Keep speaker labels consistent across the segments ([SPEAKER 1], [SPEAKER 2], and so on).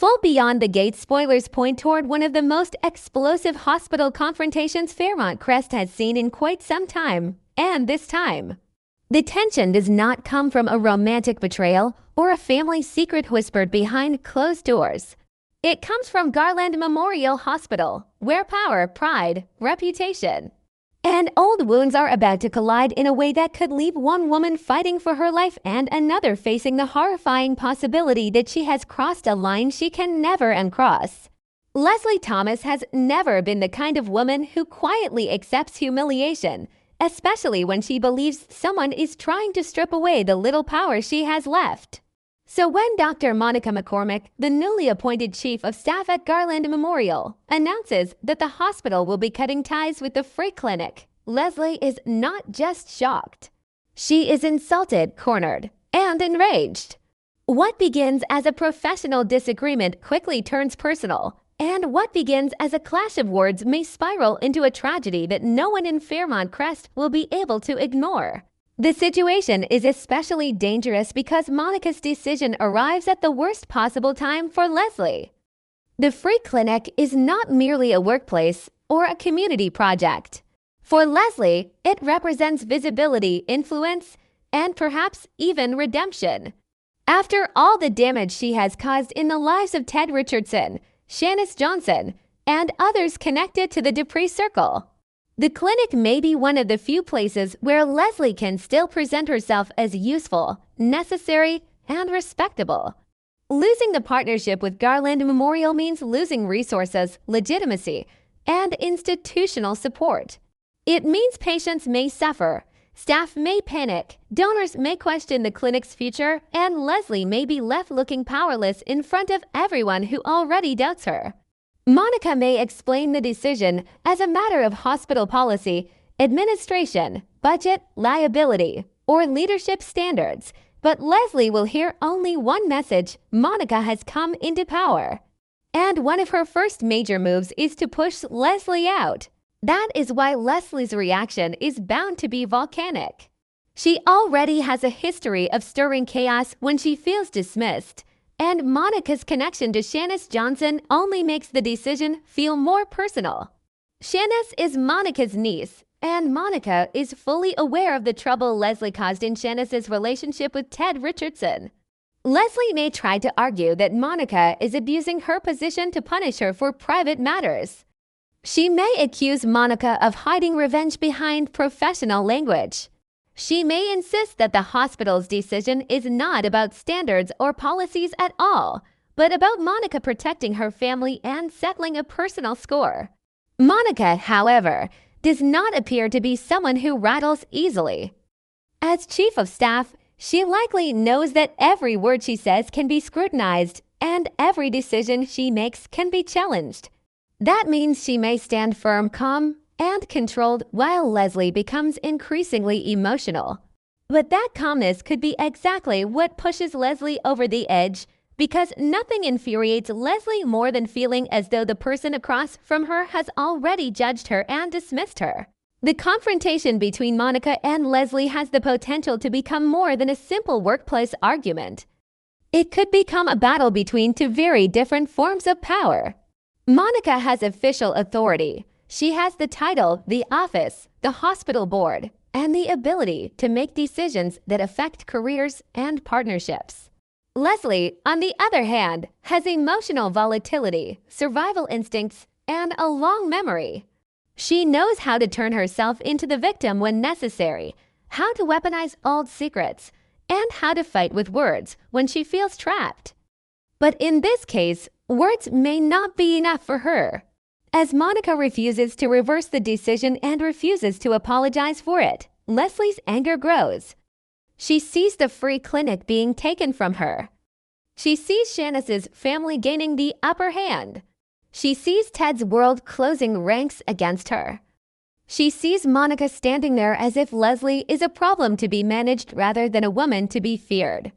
[SPEAKER 1] Full Beyond the Gate spoilers point toward one of the most explosive hospital confrontations Fairmont Crest has seen in quite some time, and this time. The tension does not come from a romantic betrayal or a family secret whispered behind closed doors. It comes from Garland Memorial Hospital, where power, pride, reputation, and old wounds are about to collide in a way that could leave one woman fighting for her life and another facing the horrifying possibility that she has crossed a line she can never uncross. Leslie Thomas has never been the kind of woman who quietly accepts humiliation, especially when she believes someone is trying to strip away the little power she has left. So when Dr. Monica McCormick, the newly appointed chief of staff at Garland Memorial, announces that the hospital will be cutting ties with the free clinic, Leslie is not just shocked. She is insulted, cornered, and enraged. What begins as a professional disagreement quickly turns personal, and what begins as a clash of words may spiral into a tragedy that no one in Fairmont Crest will be able to ignore. The situation is especially dangerous because Monica's decision arrives at the worst possible time for Leslie. The free clinic is not merely a workplace or a community project. For Leslie, it represents visibility, influence, and perhaps even redemption. After all the damage she has caused in the lives of Ted Richardson, Shanice Johnson, and others connected to the Dupree circle, the clinic may be one of the few places where Leslie can still present herself as useful, necessary, and respectable. Losing the partnership with Garland Memorial means losing resources, legitimacy, and institutional support. It means patients may suffer, staff may panic, donors may question the clinic's future, and Leslie may be left looking powerless in front of everyone who already doubts her. Monica may explain the decision as a matter of hospital policy, administration, budget, liability, or leadership standards, but Leslie will hear only one message: Monica has come into power. And one of her first major moves is to push Leslie out. That is why Leslie's reaction is bound to be volcanic. She already has a history of stirring chaos when she feels dismissed, and Monica's connection to Shanice Johnson only makes the decision feel more personal. Shanice is Monica's niece, and Monica is fully aware of the trouble Leslie caused in Shanice's relationship with Ted Richardson. Leslie may try to argue that Monica is abusing her position to punish her for private matters. She may accuse Monica of hiding revenge behind professional language. She may insist that the hospital's decision is not about standards or policies at all, but about Monica protecting her family and settling a personal score. Monica, however, does not appear to be someone who rattles easily. As chief of staff, she likely knows that every word she says can be scrutinized and every decision she makes can be challenged. That means she may stand firm, calm, and controlled while Leslie becomes increasingly emotional. But that calmness could be exactly what pushes Leslie over the edge, because nothing infuriates Leslie more than feeling as though the person across from her has already judged her and dismissed her. The confrontation between Monica and Leslie has the potential to become more than a simple workplace argument. It could become a battle between two very different forms of power. Monica has official authority. She has the title, the office, the hospital board, and the ability to make decisions that affect careers and partnerships. Leslie, on the other hand, has emotional volatility, survival instincts, and a long memory. She knows how to turn herself into the victim when necessary, how to weaponize old secrets, and how to fight with words when she feels trapped. But in this case, words may not be enough for her. As Monica refuses to reverse the decision and refuses to apologize for it, Leslie's anger grows. She sees the free clinic being taken from her. She sees Shanice's family gaining the upper hand. She sees Ted's world closing ranks against her. She sees Monica standing there as if Leslie is a problem to be managed rather than a woman to be feared.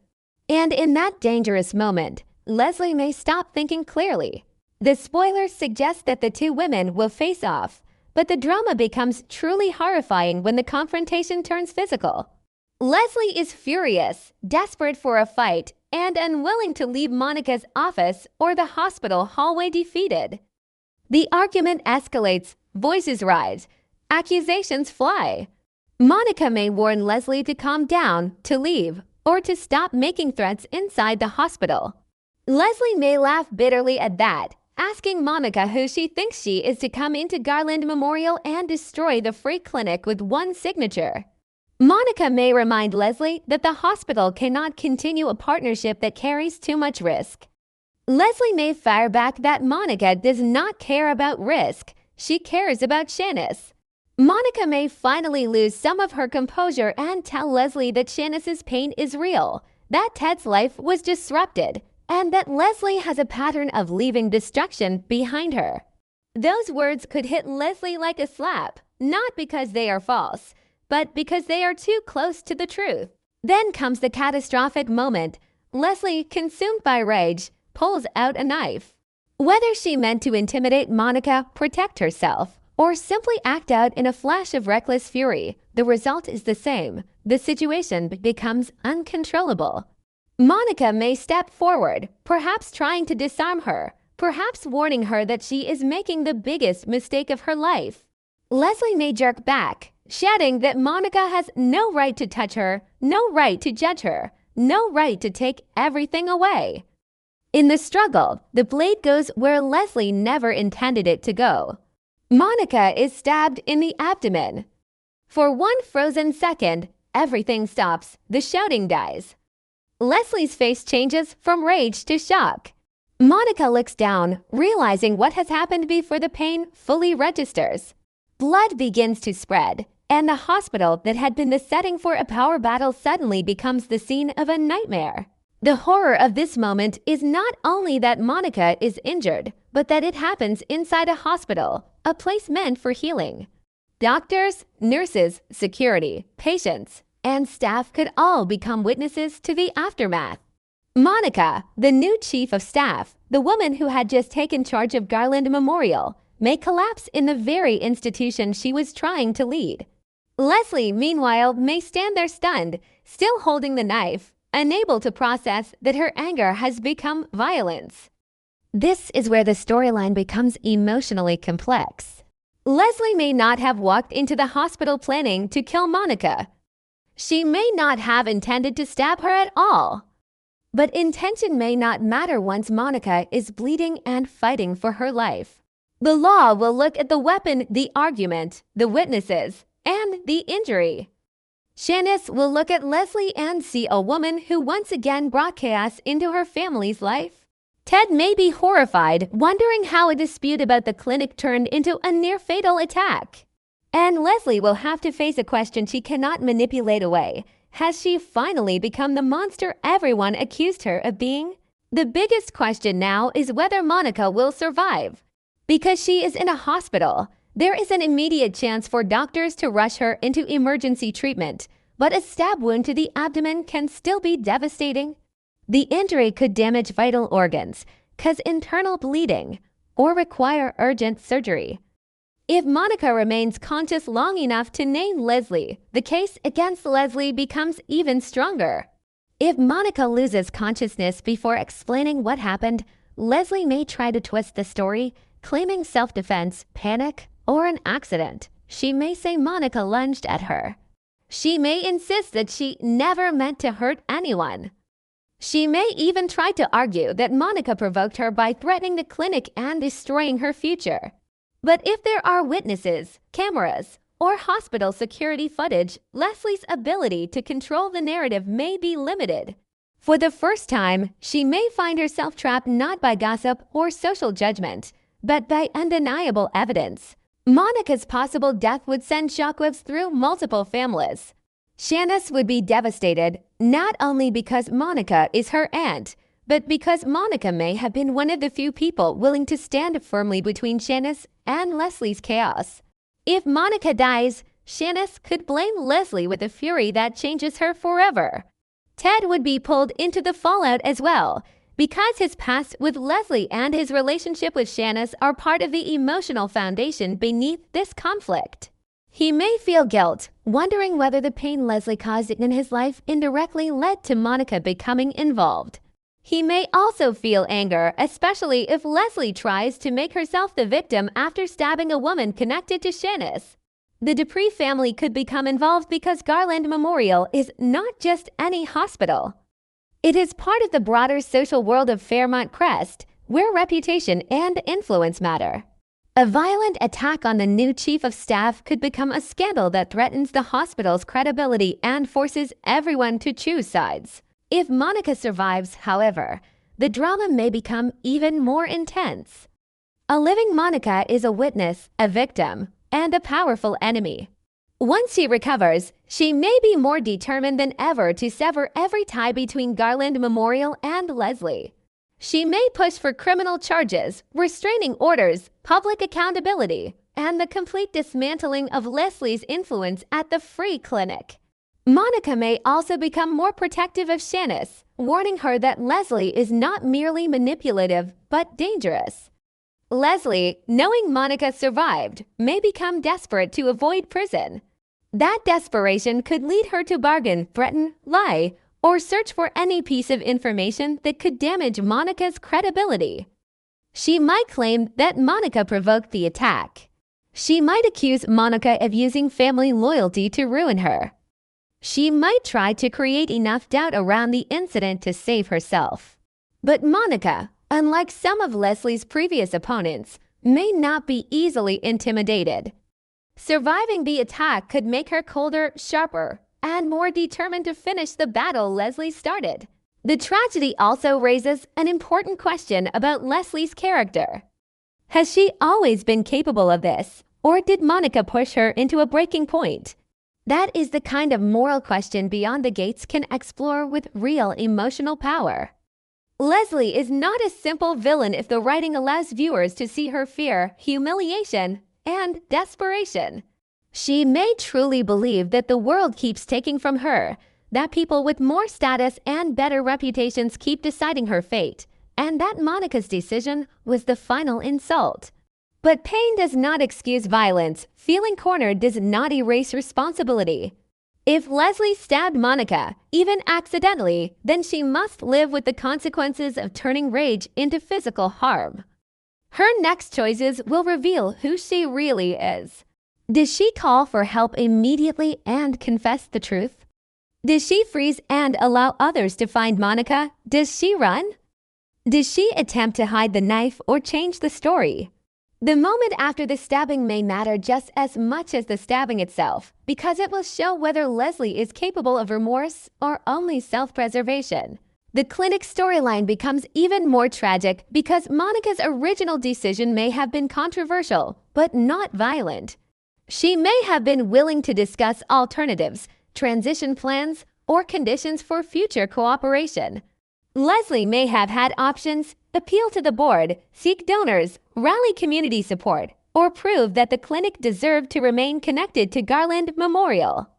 [SPEAKER 1] And in that dangerous moment, Leslie may stop thinking clearly. The spoilers suggest that the two women will face off, but the drama becomes truly horrifying when the confrontation turns physical. Leslie is furious, desperate for a fight, and unwilling to leave Monica's office or the hospital hallway defeated. The argument escalates, voices rise, accusations fly. Monica may warn Leslie to calm down, to leave, or to stop making threats inside the hospital. Leslie may laugh bitterly at that, asking Monica who she thinks she is to come into Garland Memorial and destroy the free clinic with one signature. Monica may remind Leslie that the hospital cannot continue a partnership that carries too much risk. Leslie may fire back that Monica does not care about risk, she cares about Shanice. Monica may finally lose some of her composure and tell Leslie that Shanice's pain is real, that Ted's life was disrupted, and that Leslie has a pattern of leaving destruction behind her. Those words could hit Leslie like a slap, not because they are false, but because they are too close to the truth. Then comes the catastrophic moment. Leslie, consumed by rage, pulls out a knife. Whether she meant to intimidate Monica, protect herself, or simply act out in a flash of reckless fury, the result is the same. The situation becomes uncontrollable. Monica may step forward, perhaps trying to disarm her, perhaps warning her that she is making the biggest mistake of her life. Leslie may jerk back, shouting that Monica has no right to touch her, no right to judge her, no right to take everything away. In the struggle, the blade goes where Leslie never intended it to go. Monica is stabbed in the abdomen. For one frozen second, everything stops, the shouting dies. Leslie's face changes from rage to shock. Monica looks down, realizing what has happened before the pain fully registers. Blood begins to spread, and the hospital that had been the setting for a power battle suddenly becomes the scene of a nightmare. The horror of this moment is not only that Monica is injured, but that it happens inside a hospital, a place meant for healing. Doctors, nurses, security, patients, and staff could all become witnesses to the aftermath. Monica, the new chief of staff, the woman who had just taken charge of Garland Memorial, may collapse in the very institution she was trying to lead. Leslie, meanwhile, may stand there stunned, still holding the knife, unable to process that her anger has become violence. This is where the storyline becomes emotionally complex. Leslie may not have walked into the hospital planning to kill Monica. She may not have intended to stab her at all. But intention may not matter once Monica is bleeding and fighting for her life. The law will look at the weapon, the argument, the witnesses, and the injury. Shanice will look at Leslie and see a woman who once again brought chaos into her family's life. Ted may be horrified, wondering how a dispute about the clinic turned into a near-fatal attack. And Leslie will have to face a question she cannot manipulate away. Has she finally become the monster everyone accused her of being? The biggest question now is whether Monica will survive. Because she is in a hospital, there is an immediate chance for doctors to rush her into emergency treatment, but a stab wound to the abdomen can still be devastating. The injury could damage vital organs, cause internal bleeding, or require urgent surgery. If Monica remains conscious long enough to name Leslie, the case against Leslie becomes even stronger. If Monica loses consciousness before explaining what happened, Leslie may try to twist the story, claiming self-defense, panic, or an accident. She may say Monica lunged at her. She may insist that she never meant to hurt anyone. She may even try to argue that Monica provoked her by threatening the clinic and destroying her future. But if there are witnesses, cameras, or hospital security footage, Leslie's ability to control the narrative may be limited. For the first time, she may find herself trapped not by gossip or social judgment, but by undeniable evidence. Monica's possible death would send shockwaves through multiple families. Shanice would be devastated, not only because Monica is her aunt, but because Monica may have been one of the few people willing to stand firmly between Shanice and Leslie's chaos. If Monica dies, Shanice could blame Leslie with a fury that changes her forever. Ted would be pulled into the fallout as well, because his past with Leslie and his relationship with Shanice are part of the emotional foundation beneath this conflict. He may feel guilt, wondering whether the pain Leslie caused in his life indirectly led to Monica becoming involved. He may also feel anger, especially if Leslie tries to make herself the victim after stabbing a woman connected to Shanice. The Dupree family could become involved because Garland Memorial is not just any hospital. It is part of the broader social world of Fairmont Crest, where reputation and influence matter. A violent attack on the new chief of staff could become a scandal that threatens the hospital's credibility and forces everyone to choose sides. If Monica survives, however, the drama may become even more intense. A living Monica is a witness, a victim, and a powerful enemy. Once she recovers, she may be more determined than ever to sever every tie between Garland Memorial and Leslie. She may push for criminal charges, restraining orders, public accountability, and the complete dismantling of Leslie's influence at the free clinic. Monica may also become more protective of Shanice, warning her that Leslie is not merely manipulative, but dangerous. Leslie, knowing Monica survived, may become desperate to avoid prison. That desperation could lead her to bargain, threaten, lie, or search for any piece of information that could damage Monica's credibility. She might claim that Monica provoked the attack. She might accuse Monica of using family loyalty to ruin her. She might try to create enough doubt around the incident to save herself. But Monica, unlike some of Leslie's previous opponents, may not be easily intimidated. Surviving the attack could make her colder, sharper, and more determined to finish the battle Leslie started. The tragedy also raises an important question about Leslie's character. Has she always been capable of this, or did Monica push her into a breaking point? That is the kind of moral question Beyond the Gates can explore with real emotional power. Leslie is not a simple villain if the writing allows viewers to see her fear, humiliation, and desperation. She may truly believe that the world keeps taking from her, that people with more status and better reputations keep deciding her fate, and that Monica's decision was the final insult. But pain does not excuse violence. Feeling cornered does not erase responsibility. If Leslie stabbed Monica, even accidentally, then she must live with the consequences of turning rage into physical harm. Her next choices will reveal who she really is. Does she call for help immediately and confess the truth? Does she freeze and allow others to find Monica? Does she run? Does she attempt to hide the knife or change the story? The moment after the stabbing may matter just as much as the stabbing itself, because it will show whether Leslie is capable of remorse or only self-preservation. The clinic storyline becomes even more tragic because Monica's original decision may have been controversial, but not violent. She may have been willing to discuss alternatives, transition plans, or conditions for future cooperation. Leslie may have had options: appeal to the board, seek donors, rally community support, or prove that the clinic deserved to remain connected to Garland Memorial.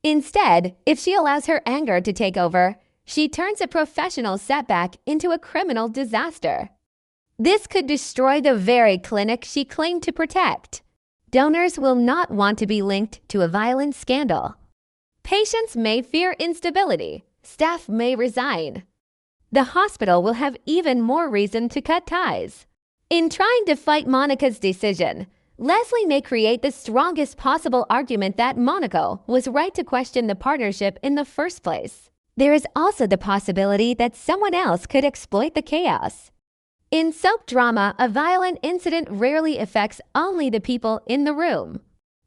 [SPEAKER 1] Instead, if she allows her anger to take over, she turns a professional setback into a criminal disaster. This could destroy the very clinic she claimed to protect. Donors will not want to be linked to a violent scandal. Patients may fear instability. Staff may resign. The hospital will have even more reason to cut ties. In trying to fight Monica's decision, Leslie may create the strongest possible argument that Monica was right to question the partnership in the first place. There is also the possibility that someone else could exploit the chaos. In soap drama, a violent incident rarely affects only the people in the room.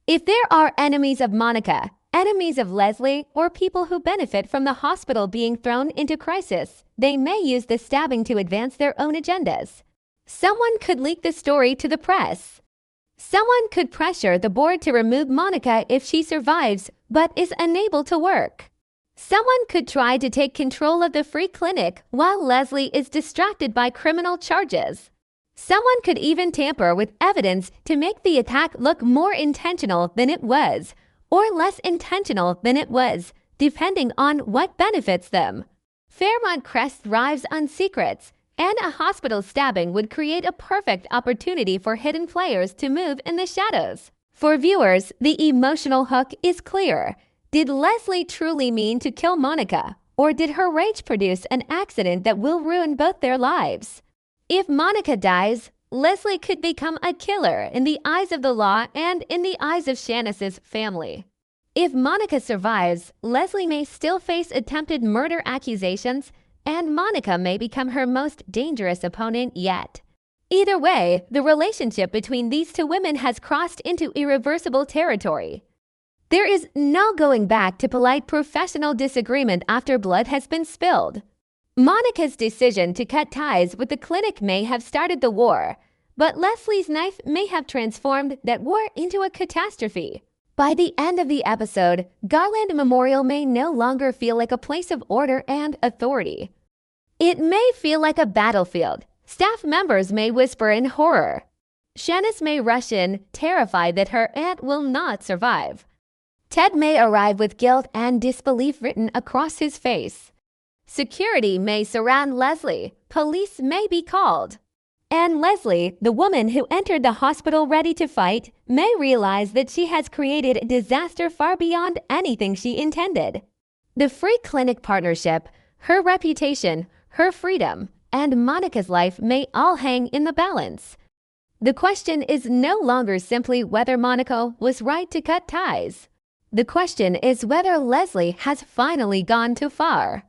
[SPEAKER 1] If there are enemies of Monica, enemies of Leslie, or people who benefit from the hospital being thrown into crisis, they may use the stabbing to advance their own agendas. Someone could leak the story to the press. Someone could pressure the board to remove Monica if she survives but is unable to work. Someone could try to take control of the free clinic while Leslie is distracted by criminal charges. Someone could even tamper with evidence to make the attack look more intentional than it was, or less intentional than it was, depending on what benefits them. Fairmont Crest thrives on secrets, and a hospital stabbing would create a perfect opportunity for hidden players to move in the shadows. For viewers, the emotional hook is clear. Did Leslie truly mean to kill Monica, Or did her rage produce an accident that will ruin both their lives? If Monica dies, Leslie could become a killer in the eyes of the law and in the eyes of Shanice's family. If Monica survives, Leslie may still face attempted murder accusations, and Monica may become her most dangerous opponent yet. Either way, the relationship between these two women has crossed into irreversible territory. There is no going back to polite professional disagreement after blood has been spilled. Monica's decision to cut ties with the clinic may have started the war, but Leslie's knife may have transformed that war into a catastrophe. By the end of the episode, Garland Memorial may no longer feel like a place of order and authority. It may feel like a battlefield. Staff members may whisper in horror. Shanice may rush in, terrified that her aunt will not survive. Ted may arrive with guilt and disbelief written across his face. Security may surround Leslie. Police may be called. And Leslie, the woman who entered the hospital ready to fight, may realize that she has created a disaster far beyond anything she intended. The free clinic partnership, her reputation, her freedom, and Monica's life may all hang in the balance. The question is no longer simply whether Monica was right to cut ties. The question is whether Leslie has finally gone too far,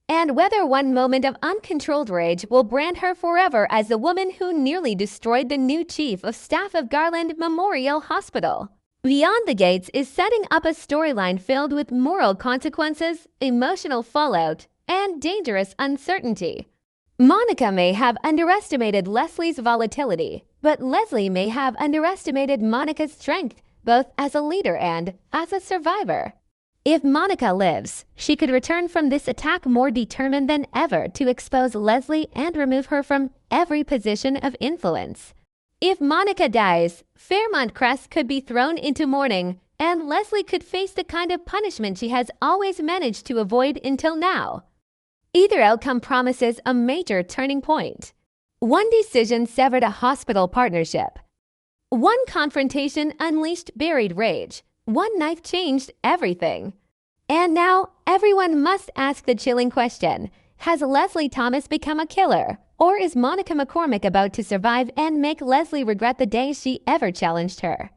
[SPEAKER 1] and whether one moment of uncontrolled rage will brand her forever as the woman who nearly destroyed the new chief of staff of Garland Memorial Hospital. Beyond the Gates is setting up a storyline filled with moral consequences, emotional fallout, and dangerous uncertainty. Monica may have underestimated Leslie's volatility, but Leslie may have underestimated Monica's strength, both as a leader and as a survivor. If Monica lives, she could return from this attack more determined than ever to expose Leslie and remove her from every position of influence. If Monica dies, Fairmont Crest could be thrown into mourning, and Leslie could face the kind of punishment she has always managed to avoid until now. Either outcome promises a major turning point. One decision severed a hospital partnership. One confrontation unleashed buried rage. One knife changed everything. And now, everyone must ask the chilling question: has Leslie Thomas become a killer? Or is Monica McCormick about to survive and make Leslie regret the day she ever challenged her?